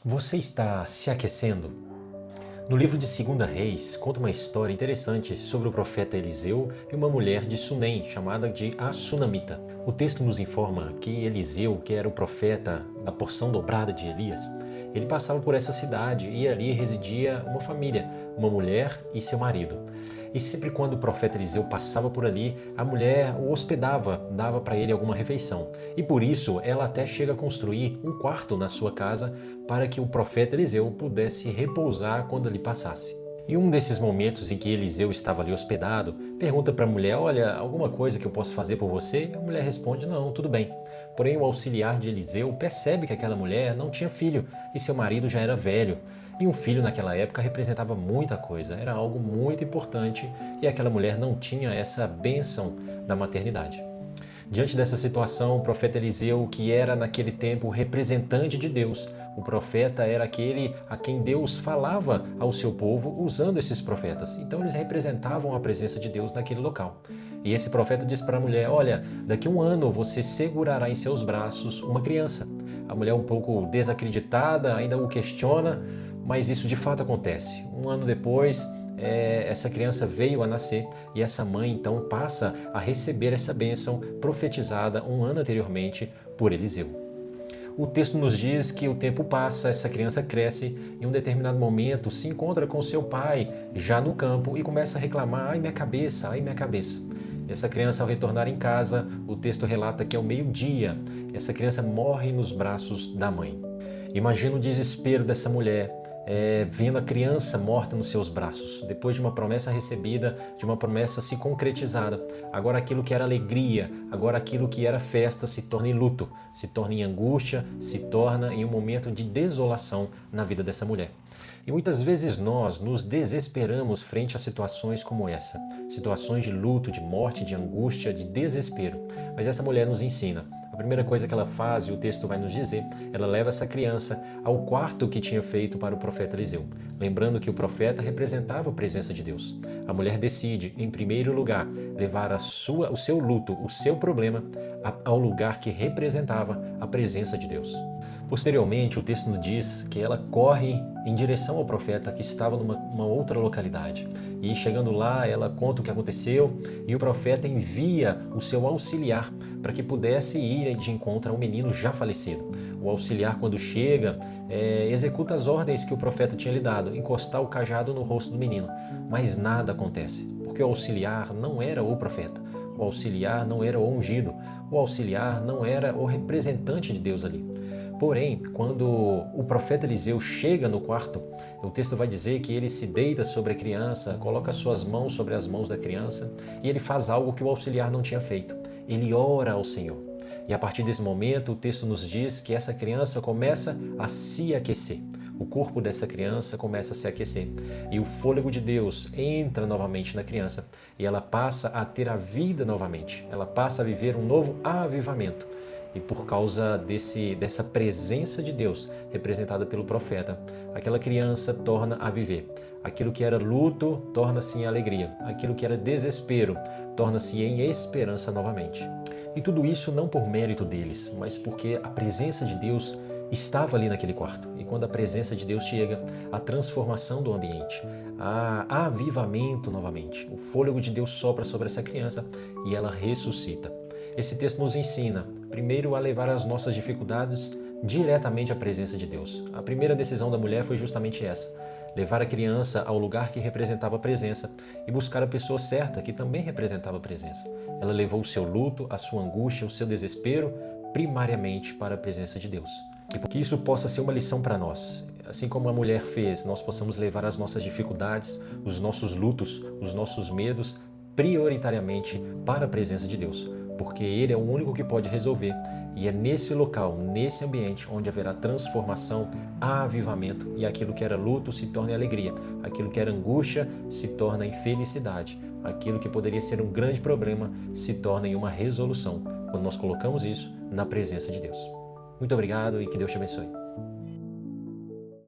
Você está se aquecendo? No livro de 2 Reis, conta uma história interessante sobre o profeta Eliseu e uma mulher de Sunem, chamada de a Sunamita. O texto nos informa que Eliseu, que era o profeta da porção dobrada de Elias, ele passava por essa cidade e ali residia uma família, uma mulher e seu marido. E sempre quando o profeta Eliseu passava por ali, a mulher o hospedava, dava para ele alguma refeição. E por isso ela até chega a construir um quarto na sua casa para que o profeta Eliseu pudesse repousar quando ali passasse. E um desses momentos em que Eliseu estava ali hospedado, pergunta para a mulher: olha, alguma coisa que eu possa fazer por você? E a mulher responde: não, tudo bem. Porém, o auxiliar de Eliseu percebe que aquela mulher não tinha filho e seu marido já era velho. E um filho naquela época representava muita coisa, era algo muito importante e aquela mulher não tinha essa bênção da maternidade. Diante dessa situação, o profeta Eliseu, que era naquele tempo o representante de Deus, o profeta era aquele a quem Deus falava ao seu povo usando esses profetas. Então eles representavam a presença de Deus naquele local. E esse profeta diz para a mulher: olha, daqui a um ano você segurará em seus braços uma criança. A mulher, um pouco desacreditada, ainda o questiona, mas isso de fato acontece. Um ano depois, essa criança veio a nascer e essa mãe então passa a receber essa bênção profetizada um ano anteriormente por Eliseu. O texto nos diz que o tempo passa, essa criança cresce e em um determinado momento se encontra com seu pai já no campo e começa a reclamar: ai minha cabeça, ai minha cabeça. Essa criança, ao retornar em casa, o texto relata que ao meio-dia essa criança morre nos braços da mãe. Imagina o desespero dessa mulher, vendo a criança morta nos seus braços, depois de uma promessa recebida, de uma promessa se concretizada. Agora aquilo que era alegria, agora aquilo que era festa se torna em luto, se torna em angústia, se torna em um momento de desolação na vida dessa mulher. E muitas vezes nós nos desesperamos frente a situações como essa, situações de luto, de morte, de angústia, de desespero. Mas essa mulher nos ensina. A primeira coisa que ela faz, e o texto vai nos dizer, ela leva essa criança ao quarto que tinha feito para o profeta Eliseu. Lembrando que o profeta representava a presença de Deus. A mulher decide, em primeiro lugar, levar o seu luto, o seu problema, ao lugar que representava a presença de Deus. Posteriormente, o texto nos diz que ela corre em direção ao profeta que estava numa outra localidade. E chegando lá, ela conta o que aconteceu e o profeta envia o seu auxiliar para que pudesse ir de encontro ao menino já falecido. O auxiliar, quando chega, executa as ordens que o profeta tinha lhe dado, encostar o cajado no rosto do menino. Mas nada acontece, porque o auxiliar não era o profeta. O auxiliar não era o ungido. O auxiliar não era o representante de Deus ali. Porém, quando o profeta Eliseu chega no quarto, o texto vai dizer que ele se deita sobre a criança, coloca suas mãos sobre as mãos da criança e ele faz algo que o auxiliar não tinha feito. Ele ora ao Senhor. E a partir desse momento, o texto nos diz que essa criança começa a se aquecer. O corpo dessa criança começa a se aquecer e o fôlego de Deus entra novamente na criança e ela passa a ter a vida novamente. Ela passa a viver um novo avivamento. E por causa dessa presença de Deus representada pelo profeta, aquela criança torna a viver. Aquilo que era luto torna-se em alegria. Aquilo que era desespero torna-se em esperança novamente. E tudo isso não por mérito deles, mas porque a presença de Deus estava ali naquele quarto. E quando a presença de Deus chega, a transformação do ambiente, há avivamento novamente. O fôlego de Deus sopra sobre essa criança e ela ressuscita. Esse texto nos ensina, primeiro, a levar as nossas dificuldades diretamente à presença de Deus. A primeira decisão da mulher foi justamente essa: levar a criança ao lugar que representava a presença e buscar a pessoa certa, que também representava a presença. Ela levou o seu luto, a sua angústia, o seu desespero, primariamente para a presença de Deus. E que isso possa ser uma lição para nós. Assim como a mulher fez, nós possamos levar as nossas dificuldades, os nossos lutos, os nossos medos, prioritariamente para a presença de Deus. Porque Ele é o único que pode resolver. E é nesse local, nesse ambiente, onde haverá transformação, avivamento, e aquilo que era luto se torna em alegria, aquilo que era angústia se torna em felicidade, aquilo que poderia ser um grande problema se torna em uma resolução, quando nós colocamos isso na presença de Deus. Muito obrigado e que Deus te abençoe.